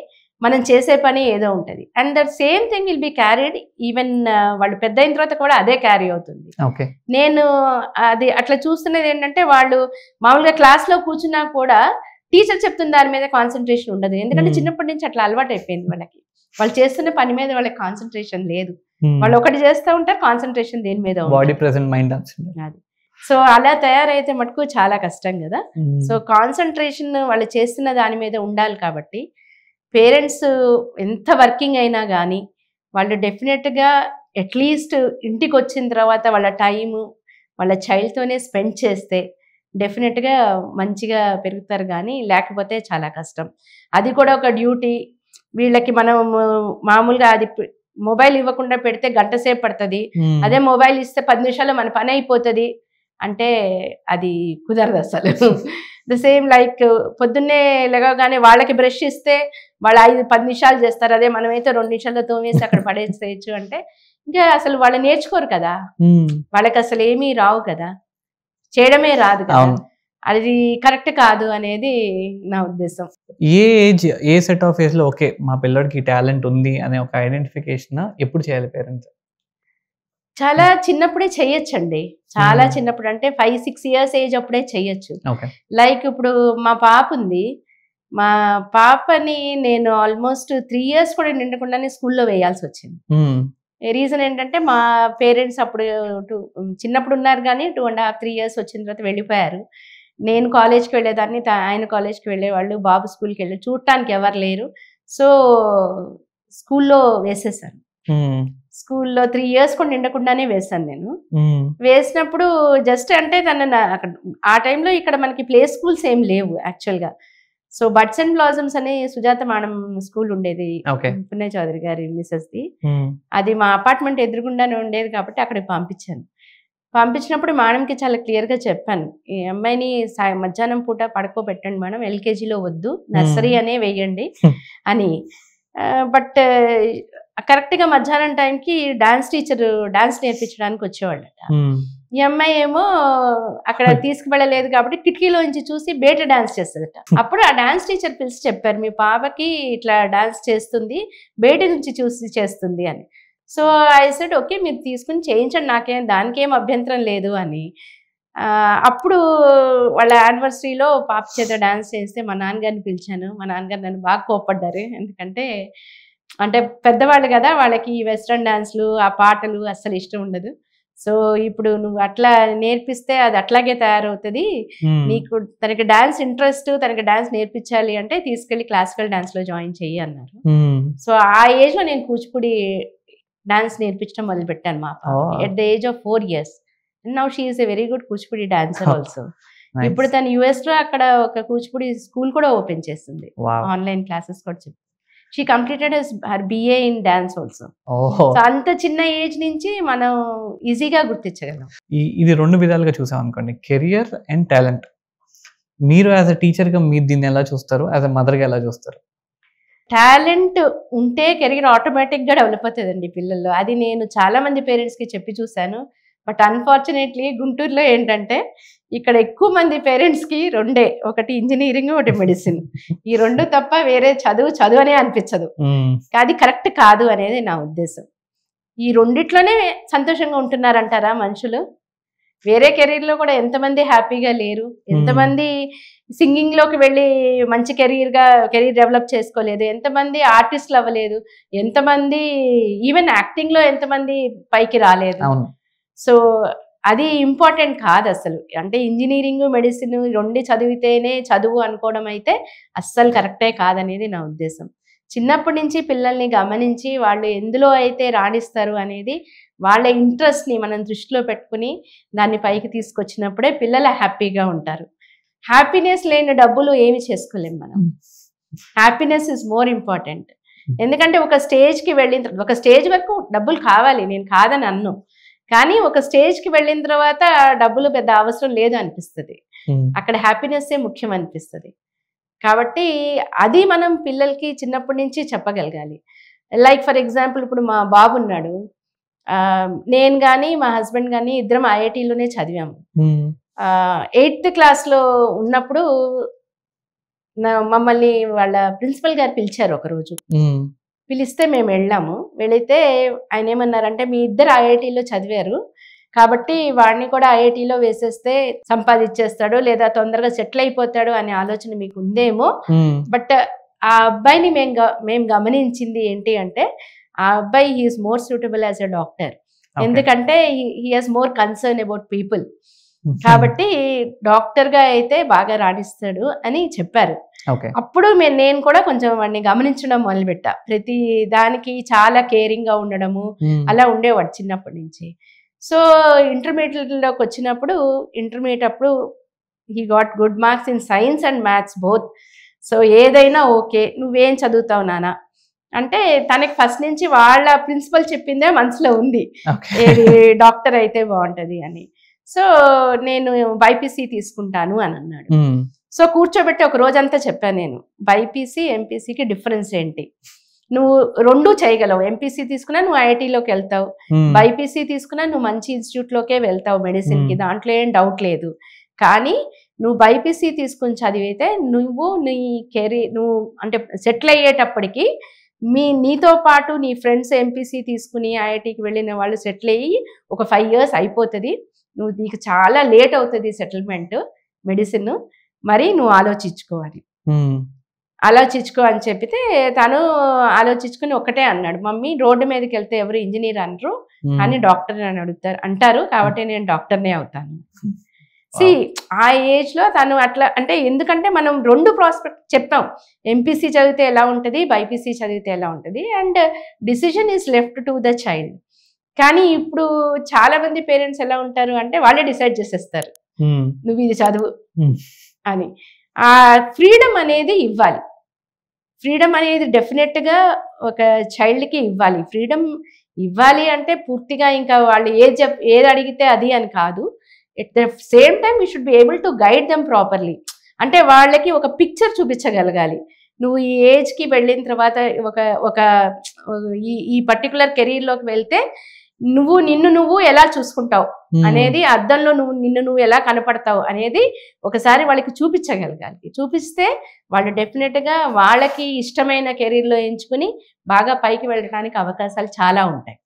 మనం చేసే పని ఏదో ఉంటుంది. And that same thing will be carried even వాళ్ళు పెద్ద అయిన తర్వాత కూడా అదే క్యారీ అవుతుంది. నేను అది అట్లా చూస్తున్నది ఏంటంటే వాళ్ళు మామూలుగా క్లాస్లో కూర్చున్నా కూడా టీచర్ చెప్తున్న దాని మీద కాన్సన్ట్రేషన్ ఉండదు. ఎందుకంటే చిన్నప్పటి నుంచి అట్లా అలవాటు అయిపోయింది వాళ్ళకి. వాళ్ళు చేస్తున్న పని మీద వాళ్ళకి కాన్సన్ట్రేషన్ లేదు. వాళ్ళు ఒకటి చేస్తూ ఉంటారు, కాన్సన్ట్రేషన్ దేని మీద ఉంటుంది. సో అలా తయారైతే మటుకు చాలా కష్టం కదా. సో కాన్సన్ట్రేషన్ వాళ్ళు చేస్తున్న దాని మీద ఉండాలి కాబట్టి పేరెంట్స్ ఎంత వర్కింగ్ అయినా కానీ వాళ్ళు డెఫినెట్గా అట్లీస్ట్ ఇంటికి వచ్చిన తర్వాత వాళ్ళ టైము వాళ్ళ చైల్డ్తోనే స్పెండ్ చేస్తే డెఫినెట్గా మంచిగా పెరుగుతారు. కానీ లేకపోతే చాలా కష్టం. అది కూడా ఒక డ్యూటీ వీళ్ళకి. మనం మామూలుగా అది మొబైల్ ఇవ్వకుండా పెడితే గంట సేపు పడుతుంది, అదే మొబైల్ ఇస్తే 10 నిమిషాల్లో మన పని అయిపోతుంది అంటే అది కుదరదు అసలు. ద సేమ్ లైక్ పొద్దున్నే లేవగానే వాళ్ళకి బ్రష్ ఇస్తే వాళ్ళు 5-10 నిమిషాలు చేస్తారు, అదే మనమైతే 2 నిమిషాల్లో తోమేసి అక్కడ పడేసేయచ్చు అంటే ఇంకా అసలు వాళ్ళు నేర్చుకోరు కదా, వాళ్ళకి అసలు ఏమీ రావు కదా, చేయడమే రాదు కదా. అది కరెక్ట్ కాదు అనేది నా ఉద్దేశం. A age, a set of age లో ఓకే మా పిల్లడికి టాలెంట్ ఉంది అనే ఒక ఐడెంటిఫికేషన్ ఎప్పుడు చేయాలి పేరెంట్స్? చాలా చిన్నప్పుడే చెయ్యొచ్చండి. చాలా చిన్నప్పుడు అంటే 5-6 ఇయర్స్ ఏజ్ అప్పుడే చెయ్యొచ్చు. లైక్ ఇప్పుడు మా పాప ఉంది, మా పాపని నేను ఆల్మోస్ట్ 3 ఇయర్స్ కూడా నిండకుండానే స్కూల్లో వేయాల్సి వచ్చింది. రీజన్ ఏంటంటే మా పేరెంట్స్ అప్పుడు చిన్నప్పుడు ఉన్నారు కానీ 2.5-3 ఇయర్స్ వచ్చిన తర్వాత వెళ్ళిపోయారు. నేను కాలేజ్కి వెళ్ళేదాన్ని, ఆయన కాలేజ్కి వెళ్ళేవాళ్ళు, బాబు స్కూల్కి వెళ్ళి చూడటానికి ఎవరు లేరు. సో స్కూల్లో వేసేసాను. స్కూల్లో 3 years కూడా నిండకుండానే వేశాను నేను. వేసినప్పుడు జస్ట్ అంటే అక్కడ ఆ టైంలో ఇక్కడ మనకి ప్లే స్కూల్స్ ఏం లేవు యాక్చువల్గా. సో బడ్స్ అండ్ బ్లాజమ్స్ అనే సుజాత మేడం స్కూల్ ఉండేది, పుణ్య చౌదరి గారి మిసెస్ది. అది మా అపార్ట్మెంట్ ఎదురుగుండానే ఉండేది కాబట్టి అక్కడికి పంపించాను. పంపించినప్పుడు మేడంకి చాలా క్లియర్గా చెప్పాను, ఈ అమ్మాయిని మధ్యాహ్నం పూట పడుకోబెట్టండి మేడం, ఎల్కేజీలో వద్దు, నర్సరీ అనే వేయండి అని. బట్ కరెక్ట్గా మధ్యాహ్నం టైంకి డాన్స్ టీచర్ డాన్స్ నేర్పించడానికి వచ్చేవాళ్ళట. ఈ అమ్మాయి ఏమో అక్కడ తీసుకువెళ్ళలేదు కాబట్టి కిటికీలోంచి చూసి బయట డాన్స్ చేస్తుందట. అప్పుడు ఆ డాన్స్ టీచర్ పిలిచి చెప్పారు, మీ పాపకి ఇట్లా డాన్స్ చేస్తుంది, బయట నుంచి చూసి చేస్తుంది అని. సో ఐ సెడ్ ఓకే, మీరు తీసుకుని చేయించండి, దానికేం అభ్యంతరం లేదు అని. అప్పుడు వాళ్ళ యానివర్సరీలో పాప చేత డాన్స్ చేస్తే మా నాన్నగారిని పిలిచాను. మా నాన్నగారు నన్ను బాగా కోప్పడ్డారు, ఎందుకంటే అంటే పెద్దవాళ్ళు కదా, వాళ్ళకి వెస్ట్రన్ డాన్స్లు ఆ పాటలు అస్సలు ఇష్టం ఉండదు. సో ఇప్పుడు నువ్వు అట్లా నేర్పిస్తే అది అట్లాగే తయారవుతుంది, నీకు తనకి డాన్స్ ఇంట్రెస్ట్, తనకి డాన్స్ నేర్పించాలి అంటే తీసుకెళ్లి క్లాసికల్ డాన్స్ లో జాయిన్ చెయ్యి అన్నారు. సో ఆ ఏజ్ లో నేను కూచిపూడి డాన్స్ నేర్పించడం మొదలు పెట్టాను మా పాప at the age of 4 years. Now she is a very good Kuchipudi dancer also. ఇప్పుడు తను US లో అక్కడ ఒక కూచిపూడి స్కూల్ కూడా ఓపెన్ చేస్తుంది, ఆన్లైన్ క్లాసెస్ కూడా చెప్తుంది. She completed her BA in dance also. So అంత చిన్న ఏజ్ నుంచి మనం ఈజీగా గుర్తించగలం. ఇది 2 విధాలుగా చూసాం అనుకోండి, కెరియర్ అండ్ టాలెంట్. మీరు యాజ్ అ టీచర్గా మీరు దీన్ని ఎలా చూస్తారు, యాజ్ అ మదర్గా ఎలా చూస్తారు? టాలెంట్ ఉంటే కెరీర్ ఆటోమేటిక్గా డెవలప్ అవుతుందండి పిల్లల్లో. అది నేను చాలా మంది పేరెంట్స్కి చెప్పి చూశాను. బట్ అన్ఫార్చునేట్లీ గుంటూరులో ఏంటంటే ఇక్కడ ఎక్కువ మంది పేరెంట్స్కి 2, ఒకటి ఇంజనీరింగ్, ఒకటి మెడిసిన్. ఈ 2 తప్ప వేరే చదువు అనే అనిపించదు. అది కరెక్ట్ కాదు అనేది నా ఉద్దేశం. ఈ 2ట్లోనే సంతోషంగా ఉంటున్నారంటారా మనుషులు? వేరే కెరీర్లో కూడా ఎంతమంది హ్యాపీగా లేరు, ఎంతమంది సింగింగ్లోకి వెళ్ళి మంచి కెరీర్ డెవలప్ చేసుకోలేదు, ఎంతమంది ఆర్టిస్టులు అవ్వలేదు, ఎంతమంది ఈవెన్ యాక్టింగ్లో ఎంతమంది పైకి రాలేదు. సో అది ఇంపార్టెంట్ కాదు అసలు. అంటే ఇంజనీరింగ్, మెడిసిన్ 2 చదివితేనే చదువు అనుకోవడం అయితే అస్సలు కరెక్టే కాదనేది నా ఉద్దేశం. చిన్నప్పటి నుంచి పిల్లల్ని గమనించి వాళ్ళు ఎందులో అయితే రాణిస్తారు అనేది వాళ్ళ ఇంట్రెస్ట్ని మనం దృష్టిలో పెట్టుకుని దాన్ని పైకి తీసుకొచ్చినప్పుడే పిల్లలు హ్యాపీగా ఉంటారు. హ్యాపీనెస్ లేని డబ్బులు ఏమి చేసుకోలేం మనం. Happiness is more important. ఎందుకంటే ఒక స్టేజ్కి ఒక స్టేజ్ వరకు డబ్బులు కావాలి, నేను కాదని అన్ను, కానీ ఒక స్టేజ్కి వెళ్ళిన తర్వాత డబ్బులు పెద్ద అవసరం లేదు అనిపిస్తుంది. అక్కడ హ్యాపీనెస్సే ముఖ్యం అనిపిస్తుంది. కాబట్టి అది మనం పిల్లలకి చిన్నప్పటి నుంచి చెప్పగలగాలి. లైక్ ఫర్ ఎగ్జాంపుల్ ఇప్పుడు మా బాబు ఉన్నాడు, నేను కానీ మా హస్బెండ్ కానీ ఇద్దరం IITలోనే చదివాము. 8th క్లాస్లో ఉన్నప్పుడు మమ్మల్ని వాళ్ళ ప్రిన్సిపల్ గారు పిలిచారు ఒకరోజు. పిలిస్తే మేము వెళ్ళాము. వెళితే ఆయన ఏమన్నారంటే, మీ ఇద్దరు IITలో చదివారు కాబట్టి వాడిని కూడా IITలో వేసేస్తే సంపాదించేస్తాడు లేదా తొందరగా సెటిల్ అయిపోతాడు అనే ఆలోచన మీకు ఉందేమో, బట్ ఆ అబ్బాయిని మేము గమనించింది ఏంటి అంటే, ఆ అబ్బాయి he's more suitable as a doctor. ఎందుకంటే he has more concern about people, కాబట్టి డాక్టర్గా అయితే బాగా రాణిస్తాడు అని చెప్పారు. అప్పుడు నేను కూడా కొంచెం వాడిని గమనించడం మొదలుపెట్టా. ప్రతి దానికి చాలా కేరింగ్గా ఉండడము అలా ఉండేవాడు చిన్నప్పటి నుంచి. సో ఇంటర్మీడియట్లోకి వచ్చినప్పుడు అప్పుడు he got good marks in science and maths both. So ఏదైనా ఓకే, నువ్వేం చదువుతావు నాన్న అంటే తనకి ఫస్ట్ నుంచి వాళ్ళ ప్రిన్సిపల్ చెప్పిందే మనసులో ఉంది, ఏది డాక్టర్ అయితే బాగుంటుంది అని. సో నేను బైపీసీ తీసుకుంటాను అని అన్నాడు. సో కూర్చోబెట్టి ఒక రోజంతా చెప్పాను నేను, బైపీసీ ఎంపీసీకి డిఫరెన్స్ ఏంటి, నువ్వు 2 చేయగలవు. ఎంపీసీ తీసుకున్నా నువ్వు IITలోకి వెళ్తావు, బైపీసీ తీసుకున్నా నువ్వు మంచి ఇన్స్టిట్యూట్లోకే వెళ్తావు మెడిసిన్కి, దాంట్లో ఏం డౌట్ లేదు. కానీ నువ్వు బైపీసీ తీసుకుని చదివితే నువ్వు నీ కెరీర్ నువ్వు అంటే సెటిల్ అయ్యేటప్పటికి నీతో పాటు నీ ఫ్రెండ్స్ ఎంపీసీ తీసుకుని IITకి వెళ్ళిన వాళ్ళు సెటిల్ అయ్యి ఒక 5 years అయిపోతుంది, నీకు చాలా లేట్ అవుతుంది సెటిల్మెంట్ మెడిసిన్, మరి నువ్వు ఆలోచించుకోవాలి అని చెప్పితే తను ఆలోచించుకుని ఒకటే అన్నాడు, మమ్మీ రోడ్డు మీదకి వెళ్తే ఎవరు ఇంజనీర్ అనరు కానీ డాక్టర్ అని అంటారు కాబట్టి నేను డాక్టర్నే అవుతాను. ఆ ఏజ్లో తను అట్లా అంటే, ఎందుకంటే మనం 2 ప్రాస్పెక్ట్ చెప్పాం, ఎంపీసీ చదివితే ఎలా ఉంటుంది, బైపీసీ చదివితే ఎలా ఉంటుంది, and decision is left to the child. కానీ ఇప్పుడు చాలా మంది పేరెంట్స్ ఎలా ఉంటారు అంటే వాళ్ళే డిసైడ్ చేసేస్తారు, నువ్వు ఇది చదువు అని. ఆ ఫ్రీడమ్ అనేది ఇవ్వాలి. ఫ్రీడమ్ అనేది డెఫినెట్గా ఒక చైల్డ్కి ఇవ్వాలి. ఫ్రీడమ్ ఇవ్వాలి అంటే పూర్తిగా ఇంకా వాళ్ళు ఏది అడిగితే అది అని కాదు. At the same time we should be able to guide them properly. అంటే వాళ్ళకి ఒక పిక్చర్ చూపించగలగాలి. నువ్వు ఈ ఏజ్కి వెళ్ళిన తర్వాత ఒక ఈ పర్టికులర్ కెరీర్లోకి వెళ్తే నిన్ను నువ్వు ఎలా చూసుకుంటావు అనేది, అద్దంలో నిన్ను నువ్వు ఎలా కనపడతావు అనేది ఒకసారి వాళ్ళకి చూపించగలగాలి. చూపిస్తే వాళ్ళు డెఫినెట్గా వాళ్ళకి ఇష్టమైన కెరీర్లో ఎంచుకుని బాగా పైకి వెళ్ళడానికి అవకాశాలు చాలా ఉంటాయి.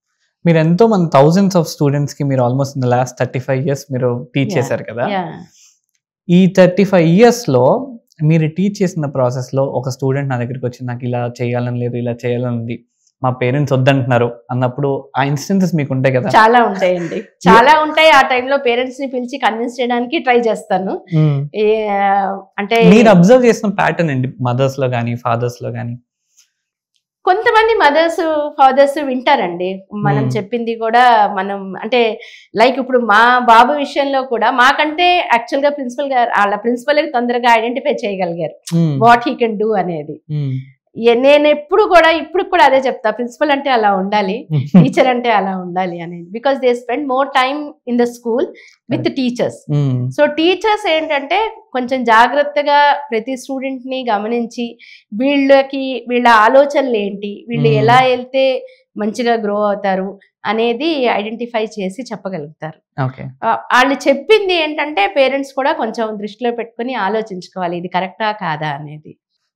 మీరు ఎంతో మంది థౌజండ్స్ ఆఫ్ స్టూడెంట్స్కి మీరు almost in the last 35 years మీరు టీచ్ చేశారు కదా. ఈ 35 yearsలో మీరు టీచ్ చేసిన ప్రాసెస్లో ఒక స్టూడెంట్ నా దగ్గరికి వచ్చి నాకు ఇలా చేయాలని లేదు, ఇలా చేయాలని ఉంది, మా పేరెంట్స్ వద్దంటున్నారు అన్నప్పుడు ఆ ఇన్స్టెన్సెస్ మీకు ఉంటాయి కదా? చాలా ఉంటాయండి, చాలా ఉంటాయి. ఆ టైంలో పేరెంట్స్ ని పిలిచి కన్విన్స్ చేయడానికి ట్రై చేస్తాను. అంటే మీరు అబ్జర్వ్ చేసిన ప్యాటర్న్ అండి, మదర్స్ లో కానీ ఫాదర్స్ లో కానీ? కొంతమంది మదర్స్ ఫాదర్స్ వింటారండి మనం చెప్పింది కూడా. మనం అంటే లైక్ ఇప్పుడు మా బాబు విషయంలో కూడా మాకంటే యాక్చువల్గా ప్రిన్సిపల్ గారు వాళ్ళ ప్రిన్సిపల్ తొందరగా ఐడెంటిఫై చేయగలిగారు వాట్ హీ కెన్ డూ అనేది. నేను ఎప్పుడు కూడా ఇప్పుడు కూడా అదే చెప్తా, ప్రిన్సిపల్ అంటే అలా ఉండాలి, టీచర్ అంటే అలా ఉండాలి అనేది. Because they spend more time in the school with teachers. So teachers ఏంటంటే కొంచెం జాగ్రత్తగా ప్రతి స్టూడెంట్ ని గమనించి వీళ్ళ ఆలోచనలు ఏంటి, వీళ్ళు ఎలా వెళ్తే మంచిగా గ్రో అవుతారు అనేది ఐడెంటిఫై చేసి చెప్పగలుగుతారు. వాళ్ళు చెప్పింది ఏంటంటే పేరెంట్స్ కూడా కొంచెం దృష్టిలో పెట్టుకుని ఆలోచించుకోవాలి, ఇది కరెక్టా కాదా అనేది.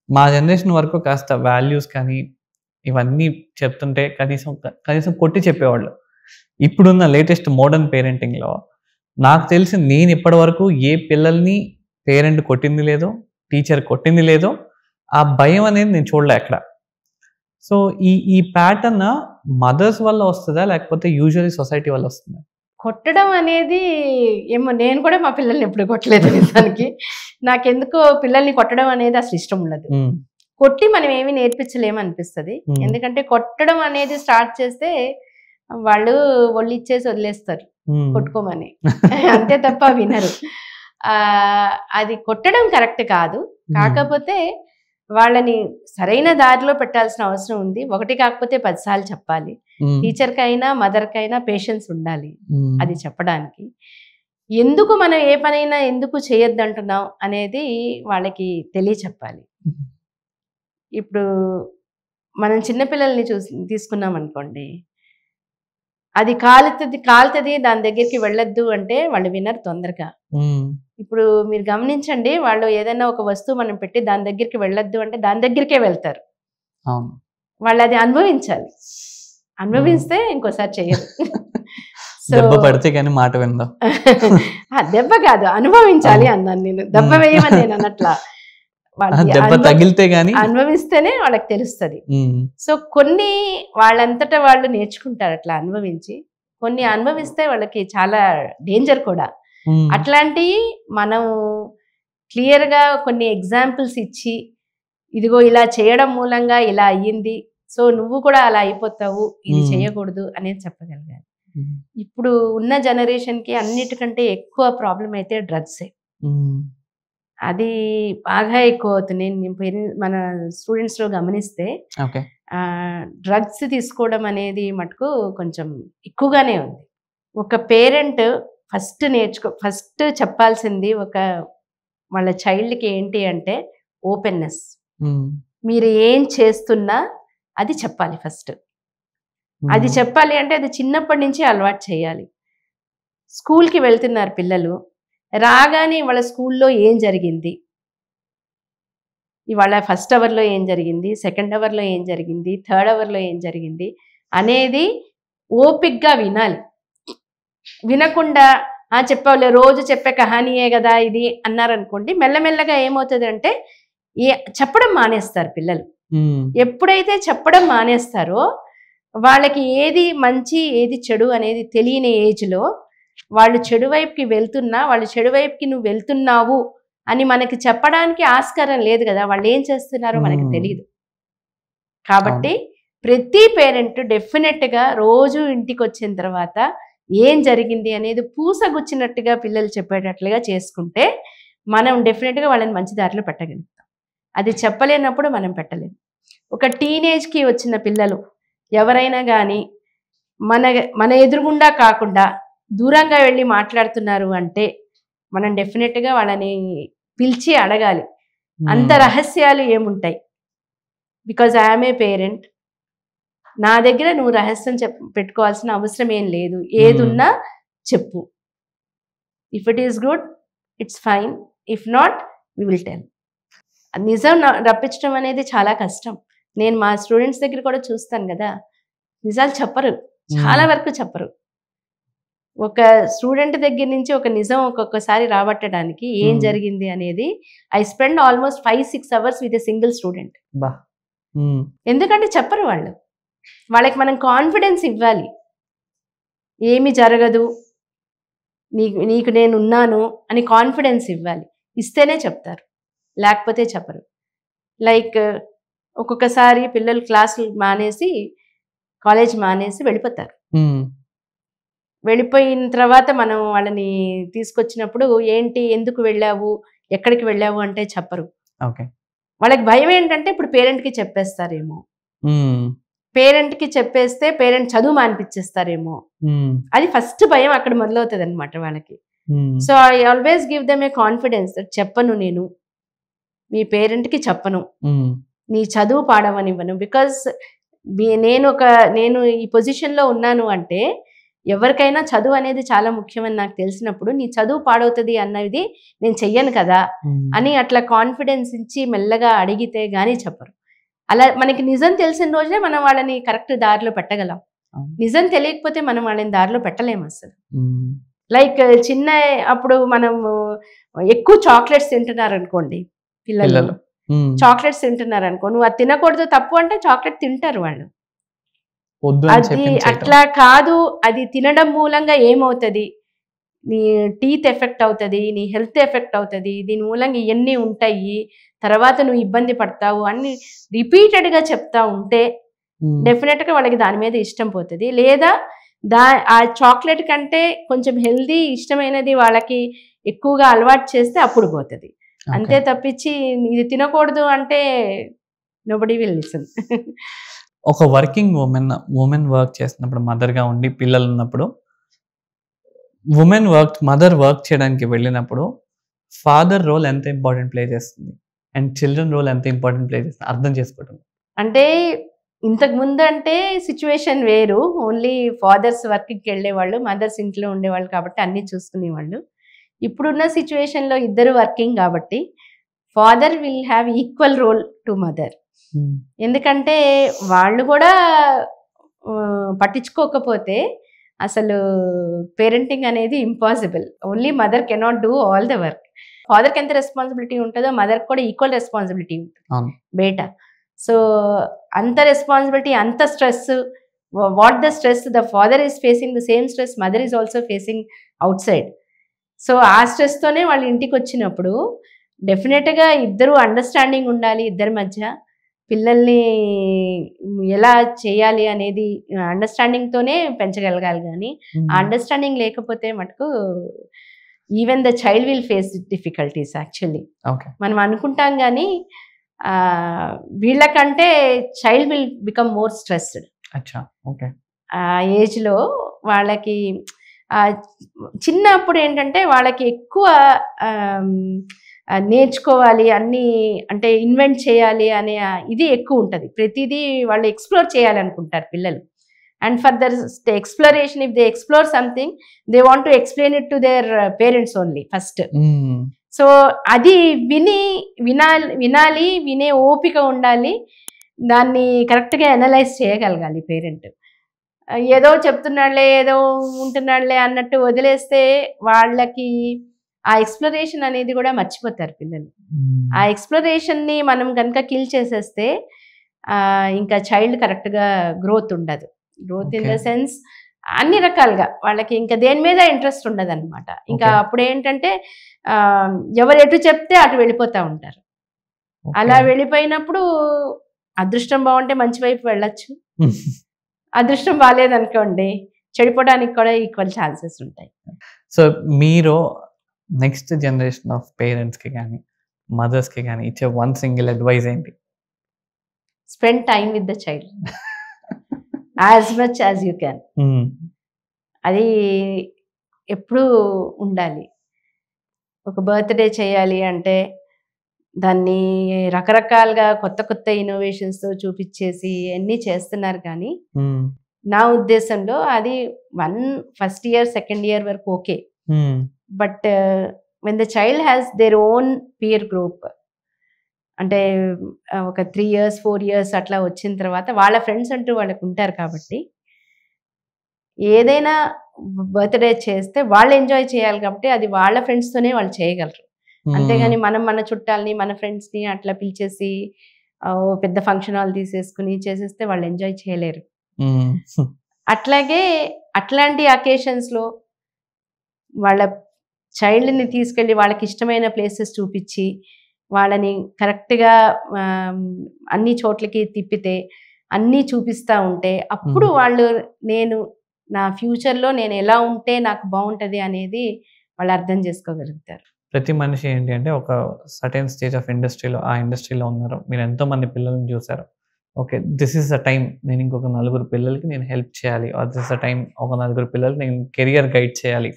మా జనరేషన్ వరకు కాస్త వాల్యూస్ కానీ ఇవన్నీ చెప్తుంటే కనీసం కొట్టి చెప్పేవాళ్ళు. ఇప్పుడున్న లేటెస్ట్ మోడర్న్ పేరెంటింగ్లో నాకు తెలిసి నేను ఇప్పటి వరకు ఏ పిల్లల్ని పేరెంట్ కొట్టింది లేదో, టీచర్ కొట్టింది లేదో, ఆ భయం అనేది నేను చూడలే ఎక్కడ. సో ఈ ప్యాటర్న్ మదర్స్ వల్ల వస్తుందా లేకపోతే యూజువల్లీ సొసైటీ వల్ల వస్తుందా? కొట్టడం అనేది ఏమో, నేను కూడా మా పిల్లల్ని ఎప్పుడు కొట్టలేదు నిజానికి. నాకెందుకో పిల్లల్ని కొట్టడం అనేది అసలు ఇష్టం ఉండదు. కొట్టి మనం ఏమీ నేర్పించలేమనిపిస్తుంది. ఎందుకంటే కొట్టడం అనేది స్టార్ట్ చేస్తే వాళ్ళు ఒళ్ళు ఇచ్చేసి వదిలేస్తారు కొట్టుకోమని, అంతే తప్ప వినరు. అది కొట్టడం కరెక్ట్ కాదు. కాకపోతే వాళ్ళని సరైన దారిలో పెట్టాల్సిన అవసరం ఉంది. ఒకటి కాకపోతే 10 సార్లు చెప్పాలి. టీచర్కైనా మదర్కైనా పేషెన్స్ ఉండాలి అది చెప్పడానికి. ఎందుకు మనం ఏ పనైనా ఎందుకు చేయొద్దంటున్నాం అనేది వాళ్ళకి తెలియచెప్పాలి. ఇప్పుడు మనం చిన్నపిల్లల్ని తీసుకున్నాం అనుకోండి, అది కాలుతుంది దాని దగ్గరికి వెళ్ళొద్దు అంటే వాళ్ళు వినరు తొందరగా. ఇప్పుడు మీరు గమనించండి, వాళ్ళు ఏదైనా ఒక వస్తువు మనం పెట్టి దాని దగ్గరికి వెళ్ళొద్దు అంటే దాని దగ్గరికే వెళ్తారు. వాళ్ళు అది అనుభవించాలి, అనుభవిస్తే ఇంకోసారి చేయరు. దెబ్బ పడితే కానీ మాట విందాం. దెబ్బ కాదు, అనుభవించాలి అన్నాను నేను, దెబ్బ వేయమని నేను అన్నట్లా. తగిలితే గానీ అనుభవిస్తేనే వాళ్ళకి తెలుస్తుంది. సో కొన్ని వాళ్ళంతటా వాళ్ళు నేర్చుకుంటారు అట్లా అనుభవించి. కొన్ని అనుభవిస్తే వాళ్ళకి చాలా డేంజర్ కూడా. అట్లాంటివి మనం క్లియర్గా కొన్ని ఎగ్జాంపుల్స్ ఇచ్చి, ఇదిగో ఇలా చేయడం మూలంగా ఇలా అయ్యింది, సో నువ్వు కూడా అలా అయిపోతావు, ఇది చేయకూడదు అనేది చెప్పగలిగారు. ఇప్పుడు ఉన్న జనరేషన్కి అన్నిటికంటే ఎక్కువ ప్రాబ్లం అయితే డ్రగ్సే. అది బాగా ఎక్కువ అవుతుంది. మన స్టూడెంట్స్లో గమనిస్తే డ్రగ్స్ తీసుకోవడం అనేది మటుకు కొంచెం ఎక్కువగానే ఉంది. ఒక పేరెంట్ ఫస్ట్ చెప్పాల్సింది వాళ్ళ చైల్డ్కి ఏంటి అంటే ఓపెన్నెస్. మీరు ఏం చేస్తున్నా అది చెప్పాలి ఫస్ట్. అది చెప్పాలి అంటే అది చిన్నప్పటి నుంచి అలవాటు చేయాలి. స్కూల్కి వెళ్తున్నారు పిల్లలు, రాగానే వాళ్ళ స్కూల్లో ఏం జరిగింది, ఇవాళ ఫస్ట్ అవర్లో ఏం జరిగింది, సెకండ్ అవర్లో ఏం జరిగింది, థర్డ్ అవర్లో ఏం జరిగింది అనేది ఓపిక్గా వినాలి. వినకుండా చెప్పావులే రోజు చెప్పే కహానీయే కదా ఇది అన్నారనుకోండి, మెల్లమెల్లగా ఏమవుతుంది అంటే చెప్పడం మానేస్తారు పిల్లలు. ఎప్పుడైతే చెప్పడం మానేస్తారో వాళ్ళకి ఏది మంచి ఏది చెడు అనేది తెలియని ఏజ్లో వాళ్ళు చెడు వైపుకి వెళ్తున్నా, వాళ్ళు చెడు వైపుకి నువ్వు వెళ్తున్నావు అని మనకి చెప్పడానికి ఆస్కారం లేదు కదా. వాళ్ళు ఏం చేస్తున్నారో మనకి తెలియదు. కాబట్టి ప్రతి పేరెంట్ డెఫినెట్గా రోజు ఇంటికి వచ్చిన తర్వాత ఏం జరిగింది అనేది పూసగుచ్చినట్టుగా పిల్లలు చెప్పేటట్లుగా చేసుకుంటే మనం డెఫినెట్గా వాళ్ళని మంచి దారిలో పెట్టగలుగుతాం. అది చెప్పలేనప్పుడు మనం పెట్టలేము. ఒక టీనేజ్కి వచ్చిన పిల్లలు ఎవరైనా కానీ మన ఎదురుగుండా కాకుండా దూరంగా వెళ్ళి మాట్లాడుతున్నారు అంటే మనం డెఫినెట్గా వాళ్ళని పిలిచి అడగాలి, అంత రహస్యాలు ఏముంటాయి. బికాజ్ ఐఎమ్ ఏ పేరెంట్, నా దగ్గర నువ్వు రహస్యం పెట్టుకోవాల్సిన అవసరం ఏం లేదు, ఏదున్నా చెప్పు. If it is good it's fine, if not we will tell. నిజం రప్పించడం అనేది చాలా కష్టం. నేను మా స్టూడెంట్స్ దగ్గర కూడా చూస్తాను కదా, నిజాలు చెప్పరు, చాలా వరకు చెప్పరు. ఒక స్టూడెంట్ దగ్గర నుంచి ఒక నిజం ఒక్కొక్కసారి రాబట్టడానికి ఏం జరిగింది అనేది I spend almost 5-6 hours with a single student. ఎందుకంటే చెప్పరు వాళ్ళు. వాళ్ళకి మనం కాన్ఫిడెన్స్ ఇవ్వాలి, ఏమి జరగదు, నీకు నేను ఉన్నాను అని కాన్ఫిడెన్స్ ఇవ్వాలి. ఇస్తేనే చెప్తారు, లేకపోతే చెప్పరు. లైక్ ఒక్కొక్కసారి పిల్లలు క్లాసులు మానేసి కాలేజ్ మానేసి వెళ్ళిపోతారు. వెళ్ళిపోయిన తర్వాత మనం వాళ్ళని తీసుకొచ్చినప్పుడు ఏంటి, ఎందుకు వెళ్ళావు, ఎక్కడికి వెళ్ళావు అంటే చెప్పరు. వాళ్ళకి భయం ఏంటంటే ఇప్పుడు పేరెంట్కి చెప్పేస్తారేమో, పేరెంట్కి చెప్పేస్తే పేరెంట్ చదువు మానిపించేస్తారేమో, అది ఫస్ట్ భయం అక్కడ మొదలవుతుంది అనమాట వాళ్ళకి. So I always give them a confidence, చెప్పను, నేను మీ పేరెంట్కి చెప్పను, నీ చదువు పాడవనివ్వను. బికాస్ నేను ఈ పొజిషన్లో ఉన్నాను అంటే ఎవరికైనా చదువు అనేది చాలా ముఖ్యమని నాకు తెలిసినప్పుడు నీ చదువు పాడవుతుంది అన్నది నేను చెయ్యను కదా అని అట్లా కాన్ఫిడెన్స్ ఇచ్చి మెల్లగా అడిగితే గానీ చెప్పరు. అలా మనకి నిజం తెలిసిన రోజే మనం వాళ్ళని కరెక్ట్ దారిలో పెట్టగలం. నిజం తెలియకపోతే మనం వాళ్ళని దారిలో పెట్టలేము అసలు. లైక్ అప్పుడు మనం ఎక్కువ చాక్లెట్స్ తింటున్నారు అనుకోండి, పిల్లలు చాక్లెట్స్ తింటున్నారు అనుకో, నువ్వు అది తినకూడదు తప్పు అంటే చాక్లెట్ తింటారు వాళ్ళు. అది అట్లా కాదు, అది తినడం మూలంగా ఏమవుతుంది, నీ టీత్ ఎఫెక్ట్ అవుతుంది, నీ హెల్త్ ఎఫెక్ట్ అవుతుంది, దీని మూలంగా ఇవన్నీ ఉంటాయి, తర్వాత నువ్వు ఇబ్బంది పడతావు అని రిపీటెడ్గా చెప్తా ఉంటే డెఫినెట్గా వాళ్ళకి దాని మీద ఇష్టం పోతుంది. లేదా ఆ చాక్లెట్ కంటే కొంచెం హెల్దీ ఇష్టమైనది వాళ్ళకి ఎక్కువగా అలవాటు చేస్తే అప్పుడు పోతుంది. అంతే తప్పించి ఇది తినకూడదు అంటే నోబడీ విల్ లిసన్. ఒక వర్కింగ్ ఉమెన్ వర్క్ చేస్తున్నప్పుడు, మదర్గా ఉండి పిల్లలు ఉన్నప్పుడు, మదర్ వర్క్ చేయడానికి వెళ్ళినప్పుడు ఫాదర్ రోల్ ఎంత ఇంపార్టెంట్ ప్లే చేస్తుంది అండ్ చిల్డ్రన్ రోల్ ఎంత ఇంపార్టెంట్ ప్లే చేస్తుంది అర్థం చేసుకోవడం. అంటే ఇంతకు ముందు అంటే సిచ్యువేషన్ వేరు, ఓన్లీ ఫాదర్స్ వర్క్కి వెళ్ళేవాళ్ళు, మదర్స్ ఇంట్లో ఉండేవాళ్ళు కాబట్టి అన్నీ చూసుకునేవాళ్ళు. ఇప్పుడున్న సిచ్యువేషన్లో ఇద్దరు వర్కింగ్ కాబట్టి father will have equal role to mother. ఎందుకంటే వాళ్ళు కూడా పట్టించుకోకపోతే అసలు పేరెంటింగ్ అనేది impossible. Only mother cannot do all the work. ఫాదర్కి ఎంత రెస్పాన్సిబిలిటీ ఉంటుందో మదర్కి కూడా ఈక్వల్ రెస్పాన్సిబిలిటీ ఉంటుంది బేటా. సో అంత రెస్పాన్సిబిలిటీ, అంత stress, what the stress the father is facing, the same stress mother is also facing outside. So ఆ స్ట్రెస్తోనే వాళ్ళు ఇంటికి వచ్చినప్పుడు డెఫినెట్గా ఇద్దరు అండర్స్టాండింగ్ ఉండాలి. ఇద్దరి మధ్య పిల్లల్ని ఎలా చేయాలి అనేది అండర్స్టాండింగ్తోనే పెంచగలగాలి. కానీ ఆ అండర్స్టాండింగ్ లేకపోతే మటుకు even the child will face difficulties. Actually మనం అనుకుంటాం కానీ వీళ్ళకంటే child will become more stressed. ఆ ఏజ్లో వాళ్ళకి చిన్నప్పుడు ఏంటంటే వాళ్ళకి ఎక్కువ నేర్చుకోవాలి, అన్నీ అంటే ఇన్వెంట్ చేయాలి అనే ఇది ఎక్కువ ఉంటుంది. ప్రతిదీ వాళ్ళు ఎక్స్ప్లోర్ చేయాలనుకుంటారు పిల్లలు. And for their exploration, if they explore something they want to explain it to their parents only first. So అది వినాలి, వినే ఓపిక ఉండాలి, దాన్ని కరెక్ట్గా అనలైజ్ చేయగలగాలి పేరెంట్. ఏదో చెప్తున్నాడులే, ఏదో ఉంటున్నాడులే అన్నట్టు వదిలేస్తే వాళ్ళకి ఆ ఎక్స్ప్లోరేషన్ అనేది కూడా మర్చిపోతారు పిల్లలు. ఆ ఎక్స్ప్లోరేషన్ని మనం కనుక కిల్ చేసేస్తే ఇంకా చైల్డ్ కరెక్ట్గా గ్రోత్ ఉండదు. గ్రోత్ ఇన్ ద సెన్స్ అన్ని రకాలుగా వాళ్ళకి ఇంకా దేని మీద ఇంట్రెస్ట్ ఉండదు అనమాట. ఇంకా అప్పుడు ఏంటంటే ఎవరు ఎటు చెప్తే అటు వెళ్ళిపోతూ ఉంటారు. అలా వెళ్ళిపోయినప్పుడు అదృష్టం బాగుంటే మంచి వైపు వెళ్ళొచ్చు, అదృష్టం బాగాలేదనుకోండి, చెడిపోవడానికి కూడా ఈక్వల్ ఛాన్సెస్ ఉంటాయి. సో మీరు నెక్స్ట్ జనరేషన్ ఆఫ్ పేరెంట్స్కి కానీ మదర్స్కి కానీ ఇచ్చే వన్ సింగిల్ అడ్వైజ్ ఏంటి? Spend time with the child as much as you can. అది ఎప్పుడూ ఉండాలి. ఒక బర్త్డే చేయాలి అంటే దాన్ని రకరకాలుగా కొత్త కొత్త ఇన్నోవేషన్స్తో చూపించేసి అన్నీ చేస్తున్నారు. కానీ నా ఉద్దేశంలో అది ఫస్ట్ ఇయర్ సెకండ్ ఇయర్ వరకు okay. But when the child has their own peer group, అంటే ఒక 3 years 4 years అట్లా వచ్చిన తర్వాత వాళ్ళ ఫ్రెండ్స్ అంటూ వాళ్ళకు ఉంటారు. కాబట్టి ఏదైనా బర్త్డే చేస్తే వాళ్ళు ఎంజాయ్ చేయాలి. కాబట్టి అది వాళ్ళ ఫ్రెండ్స్తోనే వాళ్ళు చేయగలరు. అంతేగాని మనం మన చుట్టాలని మన ఫ్రెండ్స్ని అట్లా పిలిచేసి పెద్ద ఫంక్షన్ హాల్ తీసేసుకుని చేసేస్తే వాళ్ళు ఎంజాయ్ చేయలేరు. అట్లాగే అట్లాంటి అకేషన్స్లో వాళ్ళ చైల్డ్ని తీసుకెళ్ళి వాళ్ళకి ఇష్టమైన ప్లేసెస్ చూపించి వాళ్ళని కరెక్ట్గా అన్ని చోట్లకి తిప్పితే అన్నీ చూపిస్తూ ఉంటే అప్పుడు వాళ్ళు నా ఫ్యూచర్లో నేను ఎలా ఉంటే నాకు బాగుంటుంది అనేది వాళ్ళు అర్థం చేసుకోగలుగుతారు. ప్రతి మనిషి ఏంటి అంటే ఒక సర్టెన్ స్టేజ్ ఆఫ్ ఆ ఇండస్ట్రీలో ఉన్నారు. మీరు ఎంతోమంది పిల్లల్ని చూసారు. Okay, this is the time నేను ఇంకొక 4 పిల్లలకి నేను హెల్ప్ చేయాలి, or this is the time ఒక 4 పిల్లలకి నేను కెరియర్ గైడ్ చేయాలి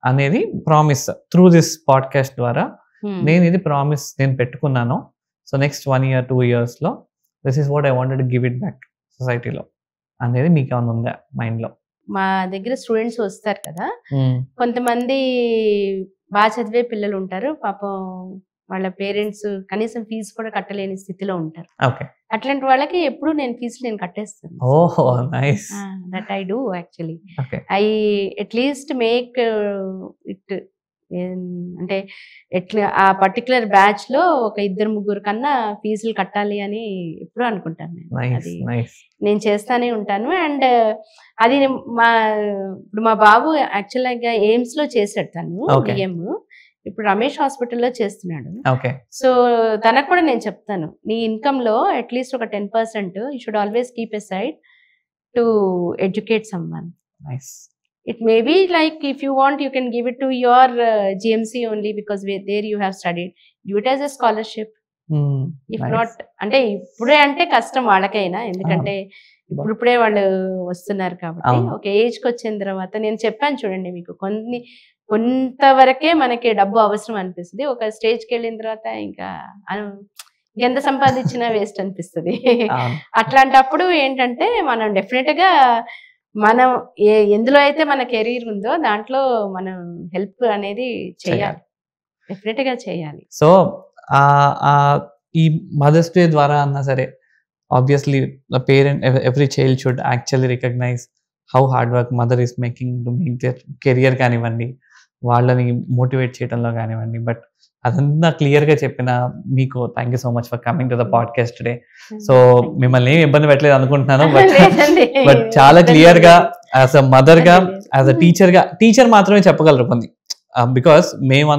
అనేది ప్రామిస్ త్రూ దిస్ పాడ్కాస్ట్ ద్వారా నేను ఇది ప్రామిస్ నేను పెట్టుకున్నాను. సో నెక్స్ట్ 1 year 2 yearsలో this is what I wanted to give it back సొసైటీలో అనేది మీకు ఏమైనా ఉందా మైండ్లో? మా దగ్గర స్టూడెంట్స్ వస్తారు కదా, కొంతమంది బాగా చదివే పిల్లలు ఉంటారు. పాపం వాళ్ళ పేరెంట్స్ కనీసం ఫీజు కూడా కట్టలేని స్థితిలో ఉంటారు. అట్లాంటి వాళ్ళకి ఎప్పుడు నేను ఫీజు కట్టేస్తాను. ఓహో, nice. That I do actually. I at least make it, అంటే ఎట్లా ఆ పర్టికులర్ బ్యాచ్ లో ఒక 2-3 కన్నా ఫీజులు కట్టాలి అని ఎప్పుడు అనుకుంటాను. అది నేను చేస్తానే ఉంటాను. అండ్ అది ఇప్పుడు మా బాబు యాక్చువల్గా ఎయిమ్స్ లో చేశాడు తను డిఎం, ఇప్పుడు రమేష్ హాస్పిటల్లో చేస్తున్నాడు. సో తనకు కూడా నేను చెప్తాను, నీ ఇన్కమ్ లో అట్లీస్ట్ ఒక 10% you should always keep a side to educate someone. It may be like if you want you can give it to your GMC only because there you have studied. Give it as a scholarship. If not, అంటే ఇప్పుడే అంటే కష్టం వాళ్ళకైనా, ఎందుకంటే ఇప్పుడే వాళ్ళు వస్తున్నారు కాబట్టి. ఒక ఏజ్కి వచ్చిన తర్వాత నేను చెప్పాను చూడండి, మీకు కొంతవరకే మనకి డబ్బు అవసరం అనిపిస్తుంది. ఒక స్టేజ్కి వెళ్ళిన తర్వాత ఇంకా ఎంత సంపాదించినా వేస్ట్ అనిపిస్తుంది. అట్లాంటప్పుడు ఏంటంటే మనం డెఫినెట్గా మనం ఎందులో అయితే మన కెరీర్ ఉందో దాంట్లో మనం హెల్ప్ అనేది చేయాలి, డెఫినెట్ గా చేయాలి. సో ఈ మదర్స్ డే ద్వారా అన్నా సరే, obviously parent every child should actually recognise how hard work mother is making to make their career కానివ్వండి, వాళ్ళని మోటివేట్ చేయడంలో కానివ్వండి. బట్ అదంతా క్లియర్గా చెప్పిన మీకు thank you so much for coming to the podcast today. So మిమ్మల్ని ఏమి ఇబ్బంది పెట్టలేదు అనుకుంటున్నాను, బట్ చాలా క్లియర్గా యాజ్ అ మదర్గా, యాజ్ అ టీచర్ మాత్రమే చెప్పగలరు కొన్ని. బికాస్ మేము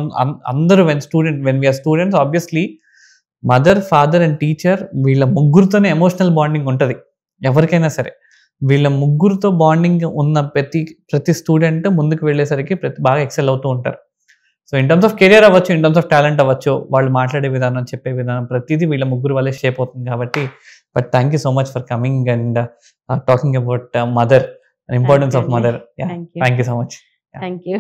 అందరూ when we are students, obviously mother, father and teacher వీళ్ళ ముగ్గురితోనే ఎమోషనల్ బాండింగ్ ఉంటుంది ఎవరికైనా సరే. వీళ్ళ ముగ్గురితో బాండింగ్ ఉన్న ప్రతి స్టూడెంట్ ముందుకు వెళ్ళేసరికి బాగా ఎక్సెల్ అవుతూ ఉంటారు. So in terms of career అవ్వచ్చు, ఇన్ టర్మ్స్ ఆఫ్ టాలెంట్ అవ్వచ్చు, వాళ్ళు మాట్లాడే విధానం, చెప్పే విధానం, ప్రతిదీ వీళ్ళ ముగ్గురు వల్లే షేప్ అవుతుంది కాబట్టి. But thank you so much for coming and talking about mother, importance of mother. Thank you so much. Thank you.